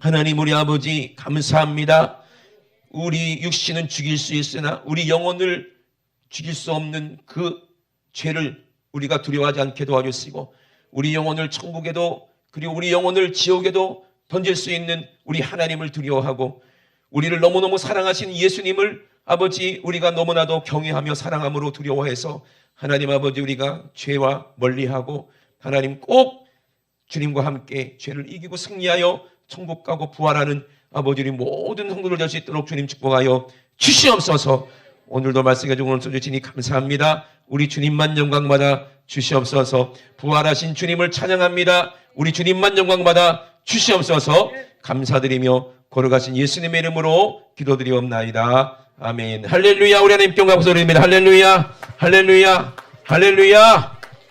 하나님 우리 아버지 감사합니다. 우리 육신은 죽일 수 있으나 우리 영혼을 죽일 수 없는 그 죄를 우리가 두려워하지 않게 도와주시고 우리 영혼을 천국에도 그리고 우리 영혼을 지옥에도 던질 수 있는 우리 하나님을 두려워하고 우리를 너무너무 사랑하신 예수님을 아버지 우리가 너무나도 경외하며 사랑함으로 두려워해서 하나님 아버지 우리가 죄와 멀리하고 하나님 꼭 주님과 함께 죄를 이기고 승리하여 천국 가고 부활하는 아버지 우리 모든 성도들 될 수 있도록 주님 축복하여 주시옵소서. 오늘도 말씀해 주고 오늘 주시니 감사합니다. 우리 주님만 영광받아 주시옵소서. 부활하신 주님을 찬양합니다. 우리 주님만 영광받아 주시옵소서. 감사드리며 걸어가신 예수님의 이름으로 기도드리옵나이다. 아멘. 할렐루야. 우리 하나님께 영광 소리입니다. 할렐루야. 할렐루야. 할렐루야.